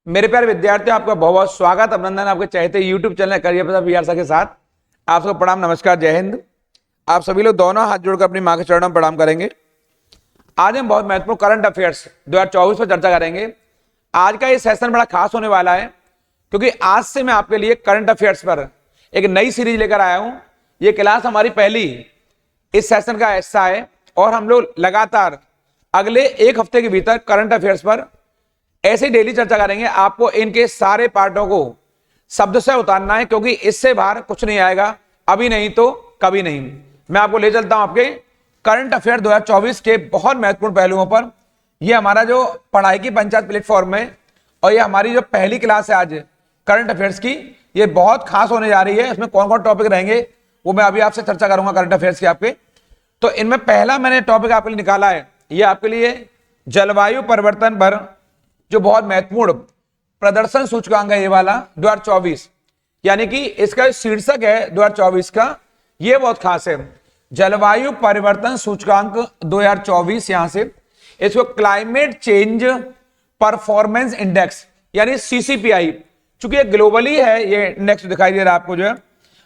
मेरे प्यारे विद्यार्थियों, आपका बहुत बहुत स्वागत, अभिनंदन आपके चाहते यूट्यूब चैनल करियर प्रसाद वीआर के साथ। आप सबको प्रणाम, नमस्कार, जय हिंद। आप सभी लोग दोनों हाथ जोड़कर अपनी मां के चरणों में प्रणाम करेंगे। आज हम बहुत महत्वपूर्ण करंट अफेयर्स 2024 पर चर्चा करेंगे। आज का ये सेशन बड़ा खास होने वाला है क्योंकि आज से मैं आपके लिए करंट अफेयर्स पर एक नई सीरीज लेकर आया हूं। ये क्लास हमारी पहली इस सेशन का हिस्सा है और हम लोग लगातार अगले एक हफ्ते के भीतर करंट अफेयर्स पर ऐसे डेली चर्चा करेंगे। आपको इनके सारे पार्टों को शब्द से उतारना है क्योंकि इससे बाहर कुछ नहीं आएगा, अभी नहीं तो कभी नहीं। मैं आपको ले चलता हूं आपके करंट अफेयर 2024 के बहुत महत्वपूर्ण पहलुओं पर। यह हमारा जो पढ़ाई की पंचायत प्लेटफॉर्म है और ये हमारी जो पहली क्लास है आज करंट अफेयर्स की, ये बहुत खास होने जा रही है। इसमें कौन कौन टॉपिक रहेंगे वो मैं अभी आपसे चर्चा करूंगा करंट अफेयर्स के आपके। तो इनमें पहला मैंने टॉपिक आपके लिए निकाला है, ये आपके लिए जलवायु परिवर्तन पर जो बहुत महत्वपूर्ण प्रदर्शन सूचकांक है ये वाला 2024, यानी कि इसका शीर्षक है 2024 का, ये बहुत खास है। जलवायु परिवर्तन सूचकांक 2024, यहां से इसको क्लाइमेट चेंज परफॉर्मेंस इंडेक्स यानी सीसीपीआई, चूंकि ये ग्लोबली है, ये इंडेक्स दिखाई दे रहा है आपको, जो है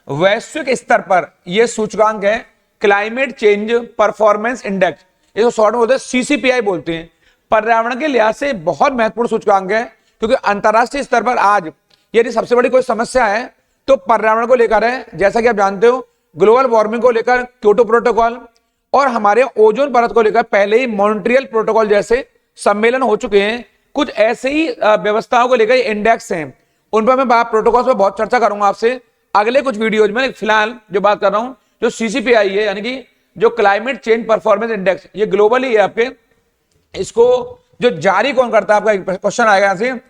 वैश्विक स्तर पर यह सूचकांक है क्लाइमेट चेंज परफॉर्मेंस इंडेक्स। इसको शॉर्ट में बोलते हैं सीसीपीआई बोलते हैं। पर्यावरण के लिहाज से बहुत महत्वपूर्ण सूचकांक है क्योंकि अंतरराष्ट्रीय स्तर पर आज यदि सबसे बड़ी कोई समस्या है तो पर्यावरण को लेकर है। जैसा कि आप जानते हो, ग्लोबल वार्मिंग को लेकर क्योटो प्रोटोकॉल और हमारे ओजोन परत को लेकर पहले ही मॉन्ट्रियल प्रोटोकॉल जैसे सम्मेलन हो चुके हैं। कुछ ऐसे ही व्यवस्थाओं को लेकर इंडेक्स हैं, उन पर मैं प्रोटोकॉल पर बहुत चर्चा करूंगा आपसे अगले कुछ वीडियोज में। फिलहाल जो बात कर रहा हूं जो सीसीपीआई है, यानी कि जो क्लाइमेट चेंज परफॉर्मेंस इंडेक्स, ये ग्लोबली है आपके। इसको जो जारी कौन करता है, आपका क्वेश्चन आएगा यहां से,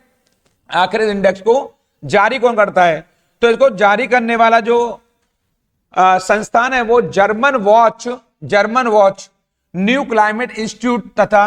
आखिर इस इंडेक्स को जारी कौन करता है? तो इसको जारी करने वाला जो संस्थान है वो German watch new climate institute तथा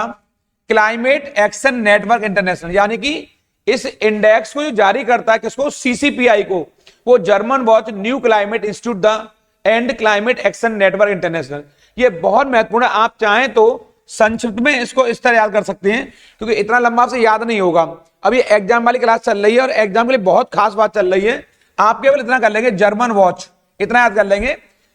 क्लाइमेट एक्शन नेटवर्क इंटरनेशनल, यानी कि इस इंडेक्स को जो जारी करता है किसको, सीसीपीआई को, वो German watch new climate institute the end climate action network international. ये बहुत महत्वपूर्ण है। आप चाहें तो संक्षिप्त में इसको इस तरह याद कर सकते हैं क्योंकि इतना लंबा आपसे याद नहीं होगा। अभी एग्जाम वाली क्लास चल रही है और एग्जाम के लिए बहुत खास बात चल रही है। आप केवल इतना कर लेंगे, जर्मन वॉच, इतना याद कर लेंगे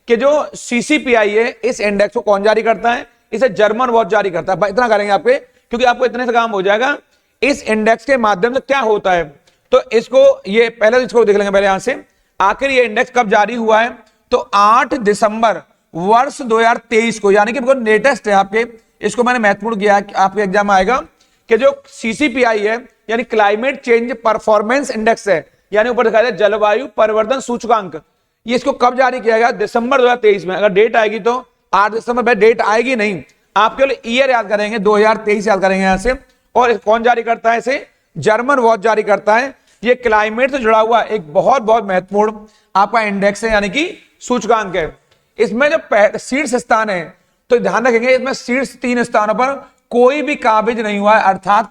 कि जो सीसीपीआई है इस इंडेक्स को कौन जारी करता है, इसे जर्मन वॉच जारी करता है। इतना करेंगे आपके, क्योंकि आपको इतने से काम हो जाएगा। इस इंडेक्स के माध्यम से क्या होता है तो इसको ये पहले इसको देख लेंगे। पहले यहां से आखिर ये इंडेक्स कब जारी हुआ है तो 8 दिसंबर वर्ष 2023 को, यानी कि बहुत लेटेस्ट है आपके। इसको मैंने महत्वपूर्ण किया, आपके एग्जाम में आएगा कि जो सीसीपीआई है यानी क्लाइमेट चेंज परफॉर्मेंस इंडेक्स है, यानी ऊपर दिखाया जलवायु परिवर्तन सूचकांक, ये इसको कब जारी किया गया, दिसंबर 2023 में। अगर डेट आएगी तो 8 दिसंबर में, डेट आएगी नहीं, आप केवल ईयर याद करेंगे, 2023 याद करेंगे यहां से। और कौन जारी करता है इसे, जर्मन वॉच जारी करता है। ये क्लाइमेट से जुड़ा हुआ एक बहुत बहुत महत्वपूर्ण आपका इंडेक्स है, यानी कि सूचकांक है। इसमें जो शीर्ष स्थान है तो ध्यान रखेंगे, इसमें शीर्ष 3 स्थानों पर कोई भी काबिज नहीं हुआ है, अर्थात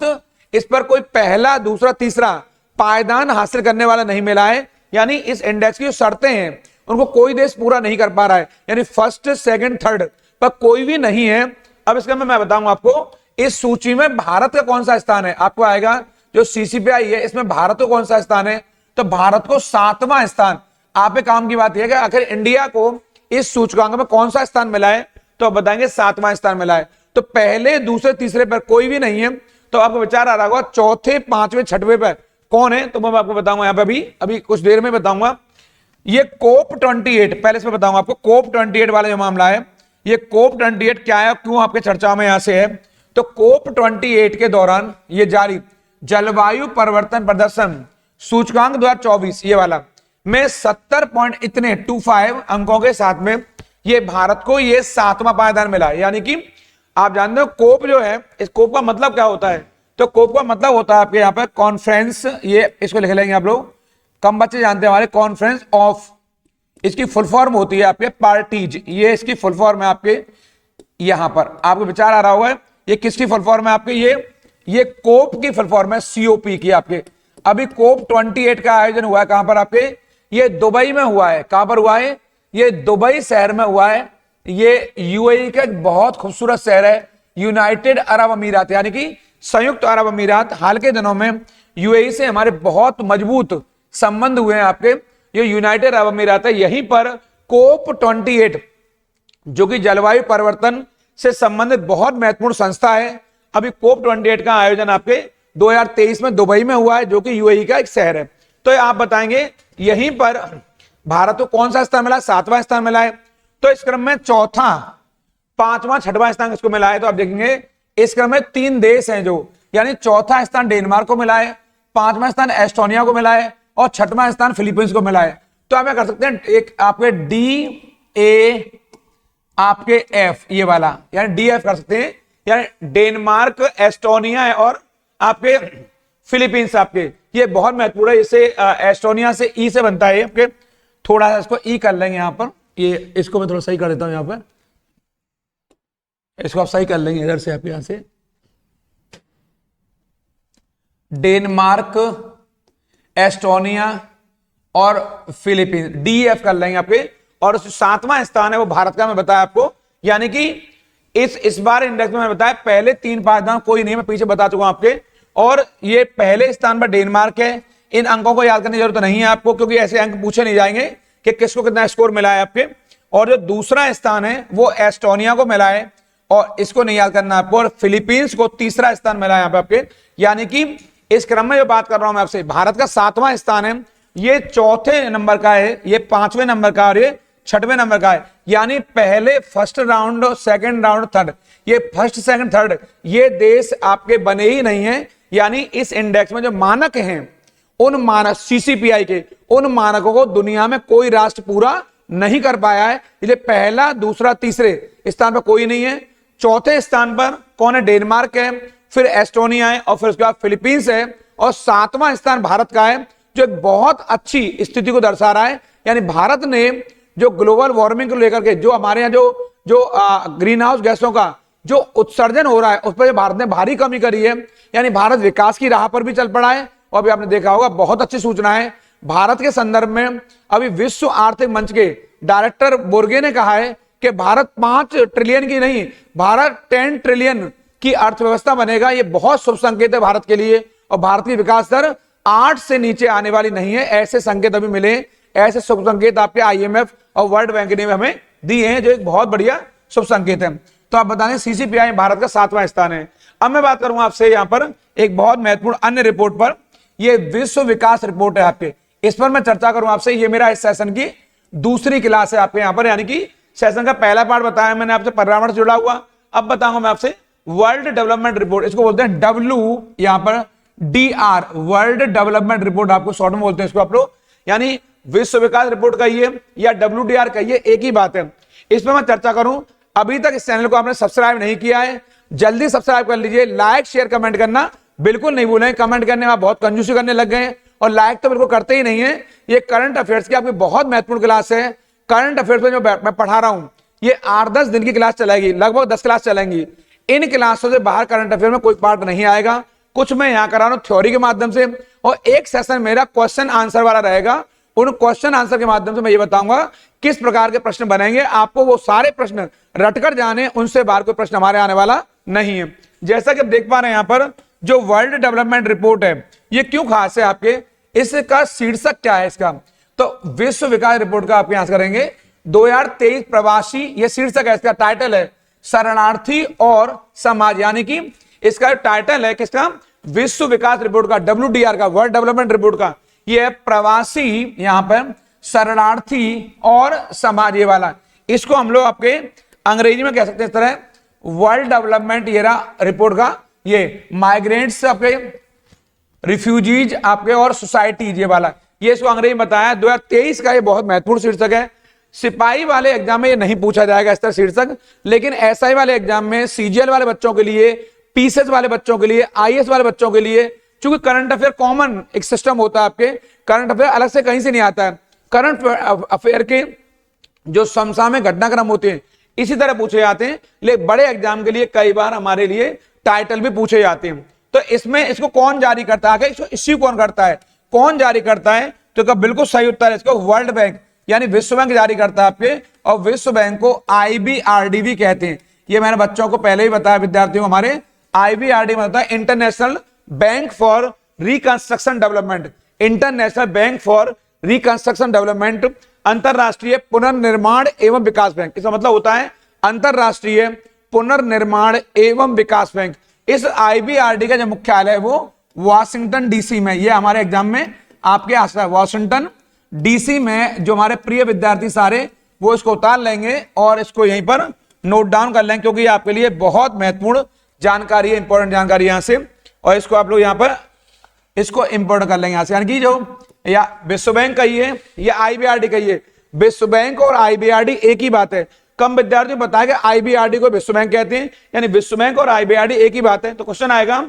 इस पर कोई पहला, दूसरा, तीसरा पायदान हासिल करने वाला नहीं मिला है। यानी इस इंडेक्स की जो शर्तें हैं उनको कोई देश पूरा नहीं कर पा रहा है, यानी फर्स्ट, सेकंड, थर्ड पर कोई भी नहीं है। अब इसका मैं बताऊंगा आपको, इस सूची में भारत का कौन सा स्थान है। आपको आएगा जो सीसीपीआई है इसमें भारत को कौन सा स्थान है, तो भारत को 7वां स्थान। आप पे काम की बात यह है कि आखिर इंडिया को इस सूचकांक में कौन सा स्थान मिला है, तो आप बताएंगे 7वां स्थान मिला है। तो पहले, दूसरे, तीसरे पर कोई भी नहीं है। तो आपको विचार आ रहा होगा चौथे, 5वें, 6वें पर कौन है, तो मैं आपको बताऊंगा यहां पे अभी कुछ देर में बताऊंगा। ये कोप 28, पहले से बताऊंगा आपको कोप 28 वाला जो मामला है, ये कोप 28 क्या है, क्यों आपके चर्चा में यहां से है। तो कोप 28 के दौरान ये जारी जलवायु परिवर्तन प्रदर्शन सूचकांक 2024 ये वाला में 70.25 अंकों के साथ में ये भारत को ये 7वां पायदान मिला। यानी कि आप जानते हो कोप जो है, इस कोप का मतलब क्या होता है, तो कोप का मतलब होता है आपके यहाँ पे कॉन्फ्रेंस, ये इसको लिख लेंगे आप लोग, कम बच्चे जानते हैं हमारे, कॉन्फ्रेंस ऑफ, इसकी फुल फॉर्म होती है आपके पार्टीज, ये इसकी फुल फॉर्म है आपके। यहां पर आपको विचार आ रहा होगा ये किसकी फुल फॉर्म है आपके, ये कोप की फुल फॉर्म है, सीओपी की आपके। अभी कोप 28 का आयोजन हुआ है कहां पर आपके, ये दुबई में हुआ है। कहां पर हुआ है, ये दुबई शहर में हुआ है। ये यूएई का एक बहुत खूबसूरत शहर है, यूनाइटेड अरब अमीरात, यानी कि संयुक्त अरब अमीरात। हाल के दिनों में यूएई से हमारे बहुत मजबूत संबंध हुए हैं आपके। ये यूनाइटेड अरब अमीरात है, यहीं पर कोप 28 जो कि जलवायु परिवर्तन से संबंधित बहुत महत्वपूर्ण संस्था है। अभी कोप 28 का आयोजन आपके 2023 में दुबई में हुआ है, जो कि यूएई का एक शहर है। तो आप बताएंगे यहीं पर भारत को कौन सा स्थान मिला? 7वां स्थान मिला है। तो इस क्रम में चौथा, 5वां, 6वां स्थान किसको मिला है? तो आप देखेंगे इस क्रम में 3 देश हैं जो, यानी चौथा स्थान डेनमार्क को मिला है, 5वां स्थान एस्टोनिया को मिला है और 6वां स्थान फिलीपींस को मिला है। तो आप क्या कर सकते हैं, एक आपके DA आपके F ये वाला, यानी DF कर सकते हैं, यानी डेनमार्क, एस्टोनिया और आपके फिलीपींस आपके, ये बहुत महत्वपूर्ण है। इससे एस्टोनिया से ई से बनता है आपके, थोड़ा सा इसको ई कर लेंगे यहां पर, ये इसको मैं थोड़ा सही कर देता हूं यहां पर, इसको आप सही कर लेंगे इधर से, आप यहां से डेनमार्क, एस्टोनिया और फिलीपींस, DF कर लेंगे आपके। और 7वां स्थान है वो भारत का, मैं बताया आपको, यानी कि इस बार इंडेक्स में मैं बताया पहले 3 पायदान कोई नहीं, मैं पीछे बता चुका हूं आपके। और ये पहले स्थान पर डेनमार्क है। इन अंकों को याद करने की जरूरत नहीं है आपको, क्योंकि ऐसे अंक पूछे नहीं जाएंगे कि किसको कितना स्कोर मिला है आपके। और जो दूसरा स्थान है वो एस्टोनिया को मिला है, और इसको नहीं याद करना आपको। और फिलीपींस को तीसरा स्थान मिला है यहाँ पे आपके, यानी कि इस क्रम में जो बात कर रहा हूं मैं आपसे, भारत का 7वां स्थान है, ये 4थे नंबर का है, ये 5वें नंबर का, और ये 6वें नंबर का है। यानी पहले first round, second round, third, ये फर्स्ट सेकंड थर्ड ये देश आपके बने ही नहीं है। यानी इस इंडेक्स में जो मानक हैं, उन मानक CCPI के उन मानकों को दुनिया में कोई राष्ट्र पूरा नहीं कर पाया है। इसलिए पहला, दूसरा, तीसरे स्थान पर कोई नहीं है। चौथे स्थान पर कौन है? डेनमार्क है, फिर एस्टोनिया है, और फिर उसके बाद फिलीपींस है, और 7वां स्थान भारत का है, जो एक बहुत अच्छी स्थिति को दर्शा रहा है। यानी भारत ने जो ग्लोबल वार्मिंग को लेकर के, जो हमारे यहाँ जो ग्रीन हाउस गैसों का जो उत्सर्जन हो रहा है, उस पर भारत ने भारी कमी करी है। यानी भारत विकास की राह पर भी चल पड़ा है। और अभी आपने देखा होगा, बहुत अच्छी सूचना है भारत के संदर्भ में। अभी विश्व आर्थिक मंच के डायरेक्टर बोर्गे ने कहा है कि भारत 5 ट्रिलियन की नहीं, भारत 10 ट्रिलियन की अर्थव्यवस्था बनेगा। ये बहुत शुभ संकेत है भारत के लिए। और भारत की विकास दर 8 से नीचे आने वाली नहीं है, ऐसे संकेत अभी मिले। ऐसे शुभ संकेत आपके IMF और वर्ल्ड बैंक ने हमें दिए हैं, जो एक बहुत बढ़िया शुभ संकेत है। तो आप बता दें CCPI भारत का 7वां स्थान है। अब मैं बात करूंगा आपसे यहाँ पर एक बहुत महत्वपूर्ण अन्य रिपोर्ट पर, ये विश्व विकास रिपोर्ट है आपके, इस पर मैं चर्चा करूं आपसे। ये मेरा इस सेशन की दूसरी क्लास है आपके यहाँ पर, यानी कि सेशन का पहला पार्ट बताया मैंने आपसे पर्यावरण से जुड़ा हुआ। अब बताऊंगा मैं आपसे वर्ल्ड डेवलपमेंट रिपोर्ट, इसको बोलते हैं W यहाँ पर DR, वर्ल्ड डेवलपमेंट रिपोर्ट आपको शॉर्ट में बोलते हैं इसको आप लोग, यानी विश्व विकास रिपोर्ट कहिए या WDR कहिए, एक ही बात है। इस पर मैं चर्चा करूं। अभी तक इस चैनल को आपने सब्सक्राइब नहीं किया है, जल्दी सब्सक्राइब कर लीजिए। लाइक, शेयर, कमेंट करना बिल्कुल नहीं भूलें। कमेंट करने में आप बहुत कंजूसी करने लग गए हैं, और लाइक तो बिल्कुल करते ही नहीं है। ये करंट अफेयर्स की आपकी बहुत महत्वपूर्ण क्लास है। करंट अफेयर्स में जो मैं पढ़ा रहा हूं, ये 8-10 दिन की क्लास चलेगी, लगभग 10 क्लास चलेंगी। इन क्लासों से बाहर करंट अफेयर में कोई पार्ट नहीं आएगा। कुछ मैं यहां करा रहा हूं थ्योरी के माध्यम से, और एक सेशन मेरा क्वेश्चन आंसर वाला रहेगा। उन क्वेश्चन आंसर के माध्यम से मैं ये बताऊंगा किस प्रकार के प्रश्न बनेंगे। आपको वो सारे प्रश्न रटकर जाने, उनसे बाहर कोई प्रश्न हमारे आने वाला नहीं है। जैसा कि आप देख पा रहे हैं यहाँ पर जो वर्ल्ड डेवलपमेंट रिपोर्ट है, ये क्यों खास है आपके, इसका शीर्षक क्या है इसका? तो विश्व विकास रिपोर्ट का आप यहां करेंगे 2023 प्रवासी, ये शीर्षक है, इसका टाइटल है शरणार्थी और समाज। यानी कि इसका टाइटल है किसका? विश्व विकास रिपोर्ट का, WDR का, वर्ल्ड डेवलपमेंट रिपोर्ट का। ये है प्रवासी, यहां पर शरणार्थी और समाज, ये वाला। इसको हम लोग आपके अंग्रेजी में कह सकते हैं इस तरह, वर्ल्ड डेवलपमेंट ये रिपोर्ट का, ये माइग्रेंट्स आपके, रिफ्यूजीज आपके और सोसाइटीज, ये वाला, ये इसको अंग्रेजी में बताया। 2023 का ये बहुत महत्वपूर्ण शीर्षक है। सिपाही वाले एग्जाम में ये नहीं पूछा जाएगा इस तरह शीर्षक, लेकिन SI वाले एग्जाम में, CGL वाले बच्चों के लिए, PCS वाले बच्चों के लिए, IAS वाले बच्चों के लिए, चूंकि करंट अफेयर कॉमन एक सिस्टम होता है आपके, करंट अफेयर अलग से कहीं से नहीं आता है। करंट अफेयर के जो समसामयिक घटनाक्रम होते हैं इसी तरह पूछे जाते हैं, लेकिन बड़े एग्जाम के लिए कई बार हमारे लिए टाइटल भी पूछे जाते हैं। तो इसमें इसको कौन जारी करता है, इसको इश्यू कौन करता है, कौन जारी करता है? तो बिल्कुल सही उत्तर है इसको वर्ल्ड बैंक यानी विश्व बैंक जारी करता है आपके, और विश्व बैंक को IBRD भी कहते हैं। ये मैंने बच्चों को पहले ही बताया, विद्यार्थियों को हमारे IBRD में होता है international bank for reconstruction development, international bank for reconstruction development, अंतरराष्ट्रीय पुनर्निर्माण एवं विकास बैंक। इसका मतलब होता है अंतरराष्ट्रीय पुनर्निर्माण एवं विकास बैंक। इस आईबीआरडी का जो मुख्यालय है वो वाशिंगटन डीसी में, ये हमारे एग्जाम में आपके आता है वाशिंगटन डीसी में। जो हमारे प्रिय विद्यार्थी सारे वो इसको उतार लेंगे और इसको यहीं पर नोट डाउन कर लेंगे, क्योंकि आपके लिए बहुत महत्वपूर्ण जानकारी है, इंपॉर्टेंट जानकारी यहां से। और इसको आप लोग यहां पर इसको इंपोर्टेंट कर लेंगे यहां से, यानी कि जो या विश्व बैंक का ही है या आईबीआरडी का ही है। विश्व बैंक और आईबीआरडी एक ही बात है। कम विद्यार्थियों को बताया कि आईबीआरडी को विश्व बैंक कहते हैं, यानी विश्व बैंक और आईबीआरडी एक ही बात है। तो क्वेश्चन आएगा,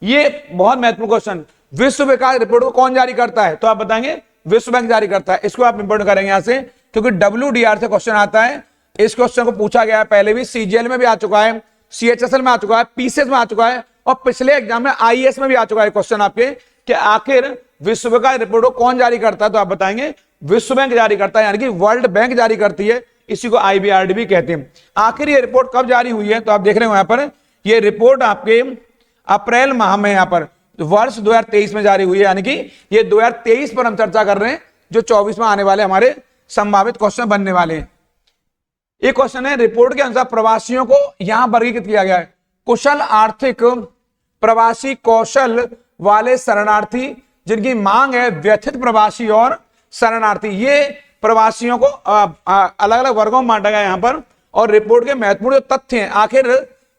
ये बहुत महत्वपूर्ण क्वेश्चन, विश्व विकास रिपोर्ट को कौन जारी करता है? तो आप बताएंगे विश्व बैंक जारी करता है। इसको आप इंपोर्टेंट करेंगे यहां से, क्योंकि WDR से क्वेश्चन आता है। इस क्वेश्चन को पूछा गया है पहले भी, CGL में भी आ चुका है, CHSL में आ चुका है, PCS में आ चुका है, और पिछले एग्जाम में IAS में भी आ चुका है क्वेश्चन आपके कि आखिर विश्व विकास रिपोर्ट को कौन जारी करता है? तो आप बताएंगे विश्व बैंक जारी करता है, यानी कि वर्ल्ड बैंक जारी करती है। इसी को आईबीआरडी भी कहते हैं। आखिर ये रिपोर्ट कब जारी हुई है? तो आप देख रहे हो यहां पर, ये रिपोर्ट आपके अप्रैल माह में यहां पर वर्ष 2023 में जारी हुई है, यानी कि ये 2023 पर हम चर्चा कर रहे हैं, जो 24 में आने वाले हमारे संभावित क्वेश्चन बनने वाले हैं। ये क्वेश्चन है, रिपोर्ट के अनुसार प्रवासियों को यहां वर्गीकृत किया गया है। कुशल आर्थिक प्रवासी, कौशल वाले शरणार्थी, जिनकी मांग है, व्यथित प्रवासी और शरणार्थी। ये प्रवासियों को अलग अलग वर्गों में बांटा गया यहां पर। और रिपोर्ट के महत्वपूर्ण तथ्य हैं, आखिर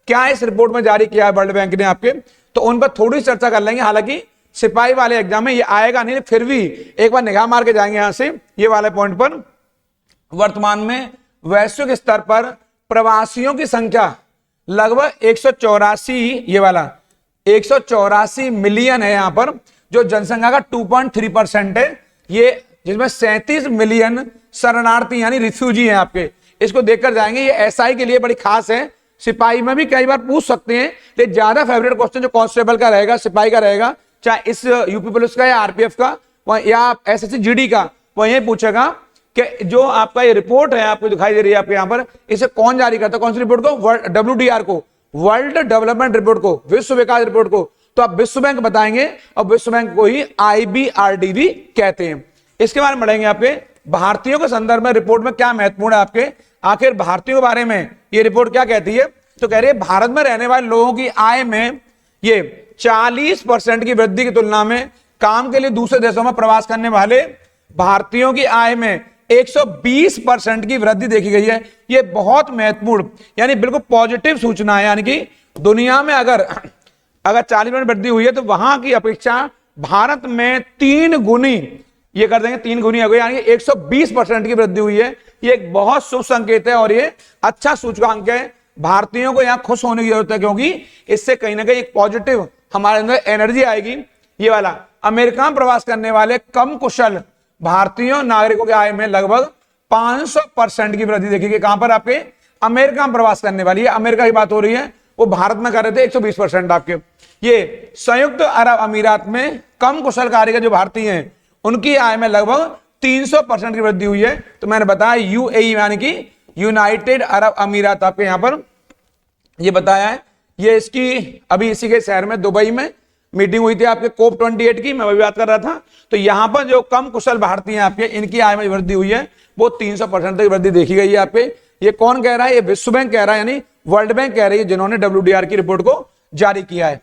क्या इस रिपोर्ट में जारी किया है वर्ल्ड बैंक ने आपके, तो उन पर थोड़ी चर्चा कर लेंगे। हालांकि सिपाही वाले एग्जाम में ये आएगा नहीं, फिर भी एक बार निगाह मार के जाएंगे यहां से ये वाले पॉइंट पर। वर्तमान में वैश्विक स्तर पर प्रवासियों की संख्या लगभग 184, ये वाला 184 मिलियन है यहां पर, जो जनसंख्या का 2.3% है ये, जिसमें 37 मिलियन शरणार्थी यानी रिफ्यूजी हैं आपके। इसको देखकर जाएंगे, ये एसआई के लिए बड़ी खास है, सिपाही में भी कई बार पूछ सकते हैं, लेकिन ज्यादा फेवरेट क्वेश्चन जो कांस्टेबल का रहेगा, सिपाही का रहेगा, चाहे इस यूपी पुलिस का या आरपीएफ का या एसएससी जीडी का, वह ये पूछेगा कि जो आपका ये रिपोर्ट है आपको दिखाई दे रही है आपके यहाँ पर, इसे कौन जारी करता है? कौन सी रिपोर्ट को? WDR को, वर्ल्ड डेवलपमेंट रिपोर्ट को, विश्व विकास रिपोर्ट को। तो आप विश्व बैंक बताएंगे, और विश्व बैंक को ही आईबीआरडी भी कहते हैं। इसके बारे में बढ़ेंगे आपके भारतीयों के संदर्भ में रिपोर्ट में क्या महत्वपूर्ण है आपके, आखिर भारतीयों के बारे में ये रिपोर्ट क्या कहती है? तो कह रही है भारत में रहने वाले लोगों की आय में ये 40% की वृद्धि की तुलना में काम के लिए दूसरे देशों में प्रवास करने वाले भारतीयों की आय में 120% की वृद्धि देखी गई है। ये बहुत महत्वपूर्ण, यानी बिल्कुल पॉजिटिव सूचना है, यानी कि दुनिया में अगर 40% वृद्धि हुई है तो वहां की अपेक्षा भारत में 3 गुनी, ये कर देंगे 3 गुनी हो गई, यानी 120% की वृद्धि हुई है। ये एक बहुत शुभ संकेत है और ये अच्छा सूचकांक है। भारतीयों को यहाँ खुश होने की जरूरत है, क्योंकि इससे कहीं ना कहीं एक पॉजिटिव हमारे अंदर एनर्जी आएगी। ये वाला अमेरिका में प्रवास करने वाले कम कुशल भारतीयों नागरिकों की आय में लगभग 500% की वृद्धि देखी गई। कहां पर? आपके अमेरिका में प्रवास करने वाली है, अमेरिका की बात हो रही है, वो भारत में कर रहे थे 120% आपके। ये संयुक्त अरब अमीरात में कम कुशल कारीगर जो भारतीय हैं उनकी आय में लगभग 300% की वृद्धि हुई है। तो मैंने बताया यूएई यानी कि यूनाइटेड अरब अमीरात आपके यहां पर ये बताया है। ये इसकी अभी इसी के शहर में दुबई में मीटिंग हुई थी आपके COP 28 की, मैं वही बात कर रहा था। तो यहां पर जो कम कुशल भारतीय हैं आपके, इनकी आय में वृद्धि हुई है, वो 300% तक वृद्धि देखी गई है आपके। ये कौन कह रहा है? ये विश्व बैंक कह रहा है, यानी वर्ल्ड बैंक कह रही है, जिन्होंने WDR की रिपोर्ट को जारी किया है।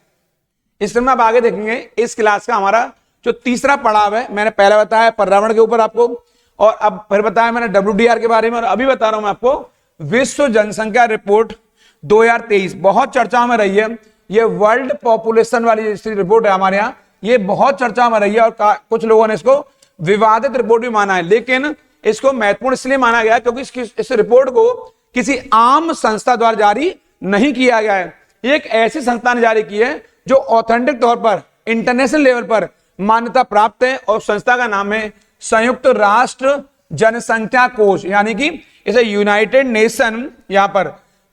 इस समय आप आगे देखेंगे इस क्लास का हमारा जो तीसरा पड़ाव है, मैंने पहले बताया पर्यावरण के ऊपर आपको, और अब फिर बताया मैंने WDR के बारे में, और अभी बता रहा हूं मैं आपको विश्व जनसंख्या रिपोर्ट 2023 बहुत चर्चा में रही है। ये वर्ल्ड पॉपुलेशन वाली रिपोर्ट है हमारे यहाँ, ये बहुत चर्चा में रही है, और कुछ लोगों ने इसको विवादित रिपोर्ट भी माना है, लेकिन इसको महत्वपूर्ण इसलिए माना गया क्योंकि इस रिपोर्ट को किसी आम संस्था द्वारा जारी नहीं किया गया है। एक ऐसी संस्था ने जारी की है जो ऑथेंटिक तौर पर इंटरनेशनल लेवल पर मान्यता प्राप्त है, और संस्था का नाम है संयुक्त राष्ट्र जनसंख्या कोष, यानी कि इसे यूनाइटेड नेशन यहां पर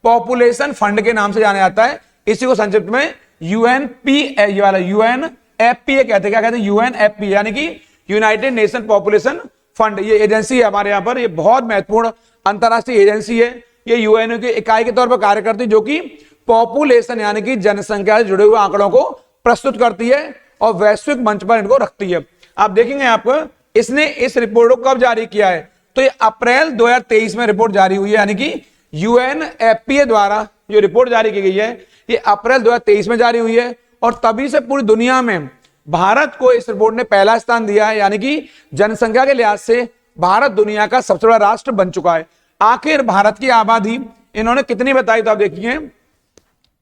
पॉपुलेशन फंड के नाम से जाना जाता है। इसी को संक्षिप्त में UNFPA वाला UNFPA कहते हैं। क्या कहते हैं? UNFPA यानी कि यूनाइटेड नेशन पॉपुलेशन फंड। ये एजेंसी है हमारे यहाँ पर, ये बहुत महत्वपूर्ण अंतरराष्ट्रीय एजेंसी है। ये यूएनओ की इकाई के तौर पर कार्य करती है, जो कि पॉपुलेशन यानी कि जनसंख्या से जुड़े हुए आंकड़ों को प्रस्तुत करती है। और वैश्विक मंच पर इनको रखती है। आप देखेंगे आपको इसने इस रिपोर्ट को कब जारी किया है, तो ये अप्रैल 2023 में रिपोर्ट जारी हुई है, यानी कि UNFPA द्वारा जो रिपोर्ट जारी की गई है ये अप्रैल 2023 में जारी हुई है। और तभी से पूरी दुनिया में भारत को इस रिपोर्ट ने पहला स्थान दिया है, यानी कि जनसंख्या के लिहाज से भारत दुनिया का सबसे बड़ा राष्ट्र बन चुका है। आखिर भारत की आबादी इन्होंने कितनी बताई, तो आप देखिए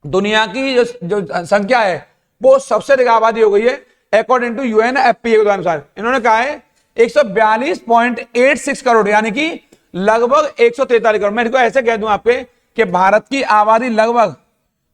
दुनिया की जो संख्या है वो सबसे अधिक आबादी हो गई है अकॉर्डिंग टू UNFPA के अनुसार। इन्होंने कहा है 142.86 करोड़, यानी कि लगभग 143 करोड़। मैं इनको ऐसे कह दूं आपके कि भारत की आबादी लगभग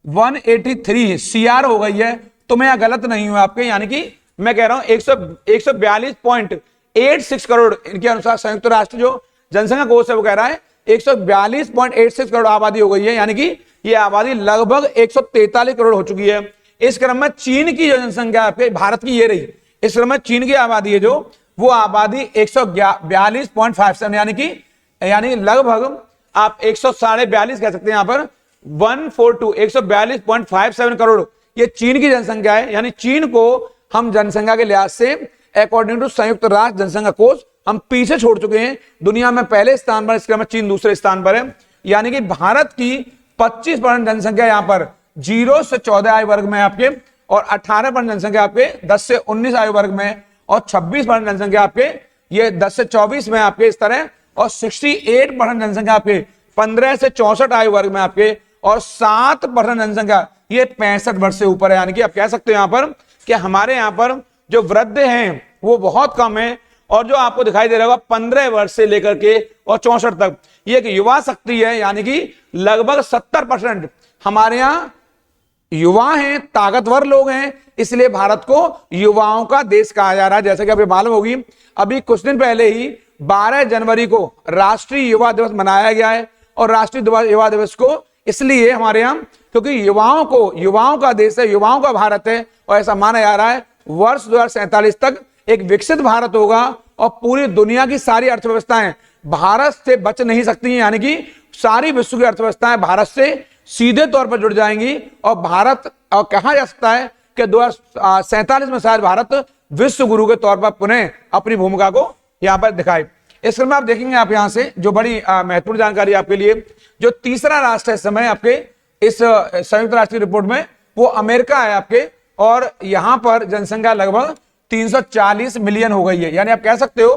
183 CR हो गई है, तो मैं यहां गलत नहीं हूं आपके, यानी कि मैं कह रहा हूं 142.86 करोड़ इनके अनुसार संयुक्त राष्ट्र जो जनसंख्या कोष है वो कह रहा है 142.86 करोड़ आबादी हो गई है, यानी कि ये आबादी लगभग 143 करोड़ हो चुकी है। इस क्रम में चीन की जो जनसंख्या आपके भारत की ये रही, इस क्रम में चीन की आबादी है जो वो आबादी 142.57 यानी लगभग आप 142 कह सकते हैं, यहां पर 142.57 करोड़ ये चीन की जनसंख्या है। यानी चीन को हम जनसंख्या के लिहाज से अकॉर्डिंग टू संयुक्त राष्ट्र जनसंख्या कोष हम पीछे छोड़ चुके हैं। दुनिया में पहले स्थान पर, इस क्रम में चीन दूसरे स्थान पर है। यानी कि भारत की 25% जनसंख्या यहां पर 0 से 14 आयु वर्ग में आपके, और 18% जनसंख्या आपके 10 से 19 आयु वर्ग में, और 26% जनसंख्या आपके ये 10 से 24 में आपके इस तरह, और 68% जनसंख्या आपके 15 से 64 आयु वर्ग में आपके, और 7% जनसंख्या ये 65 वर्ष से ऊपर है। यानी कि आप कह सकते हो यहां पर कि हमारे यहां पर जो वृद्ध हैं वो बहुत कम है, और जो आपको दिखाई दे रहा होगा 15 वर्ष से लेकर के और 64 तक ये एक युवा शक्ति है। यानी कि लगभग 70% हमारे यहां युवा हैं, ताकतवर लोग हैं, इसलिए भारत को युवाओं का देश कहा जा रहा है। जैसे कि आपको मालूम होगी अभी कुछ दिन पहले ही 12 जनवरी को राष्ट्रीय युवा दिवस मनाया गया है, और राष्ट्रीय युवा दिवस को इसलिए हमारे यहां क्योंकि युवाओं का देश है, युवाओं का भारत है, और ऐसा माना जा रहा है वर्ष 2047 तक एक विकसित भारत होगा, और पूरी दुनिया की सारी अर्थव्यवस्थाएं भारत से बच नहीं सकती। यानी कि सारी विश्व की अर्थव्यवस्थाएं भारत से सीधे तौर पर जुड़ जाएंगी, और भारत और कहा जा सकता है कि 2047 में शायद भारत विश्व गुरु के तौर पर पुनः अपनी भूमिका को यहां पर दिखाए। इस क्रम में आप देखेंगे आप यहां से जो बड़ी महत्वपूर्ण जानकारी आपके लिए, जो तीसरा राष्ट्र है इस समय आपके इस संयुक्त राष्ट्र की रिपोर्ट में वो अमेरिका है आपके, और यहां पर जनसंख्या लगभग 340 मिलियन हो गई है। यानी आप कह सकते हो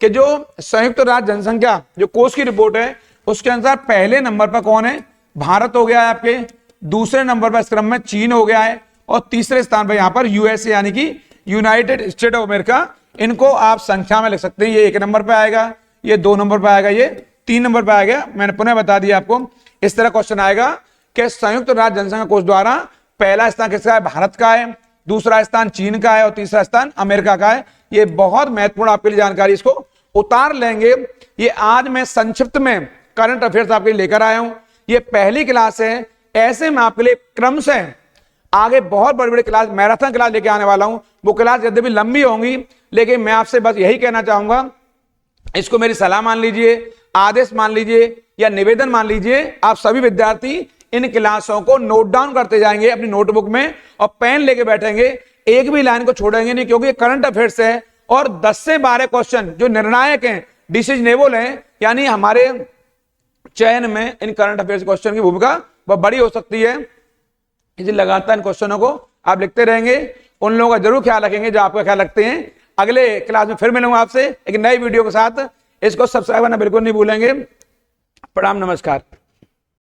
कि जो संयुक्त राष्ट्र जनसंख्या जो कोष की रिपोर्ट है उसके अनुसार पहले नंबर पर कौन है, भारत हो गया है आपके, दूसरे नंबर पर इस क्रम में चीन हो गया है, और तीसरे स्थान पर यहां पर USA यानी कि यूनाइटेड स्टेट ऑफ अमेरिका। इनको आप संख्या में लिख सकते हैं, ये 1 नंबर पर आएगा, ये 2 नंबर पर आएगा, ये 3 नंबर पर आएगा। मैंने पुनः बता दिया आपको, इस तरह क्वेश्चन आएगा कि संयुक्त राष्ट्र जनसंख्या कोष द्वारा पहला स्थान किसका है, भारत का है, दूसरा स्थान चीन का है, और तीसरा स्थान अमेरिका का है। ये बहुत महत्वपूर्ण आपके लिए जानकारी, इसको उतार लेंगे। ये आज मैं संक्षिप्त में करंट अफेयर्स आपके लिए लेकर आया हूं। ये पहली क्लास है, ऐसे में आपके लिए क्रम से आगे बहुत बड़ी बड़ी क्लास, मैराथन क्लास लेके आने वाला हूं। वो क्लास यद्यपि लंबी होंगी, लेकिन मैं आपसे बस यही कहना चाहूंगा, इसको मेरी सलाह मान लीजिए, आदेश मान लीजिए, या निवेदन मान लीजिए। आप सभी विद्यार्थी इन क्लासों को नोट डाउन करते जाएंगे अपनी नोटबुक में, और पेन लेके बैठेंगे, एक भी लाइन को छोड़ेंगे नहीं, क्योंकि करंट अफेयर्स है, और 10 से 12 क्वेश्चन जो निर्णायक हैं, डिसीजनेबल हैं, यानी हमारे चयन में इन करंट अफेयर्स क्वेश्चन की भूमिका वह बड़ी हो सकती है। इसलिए लगातार इन क्वेश्चनों को आप लिखते रहेंगे। उन लोगों का जरूर ख्याल रखेंगे जो आपका ख्याल रखते हैं। अगले क्लास में फिर मिलूंगा आपसे एक नई वीडियो के साथ। इसको सब्सक्राइब करना बिल्कुल नहीं भूलेंगे। प्रणाम, नमस्कार।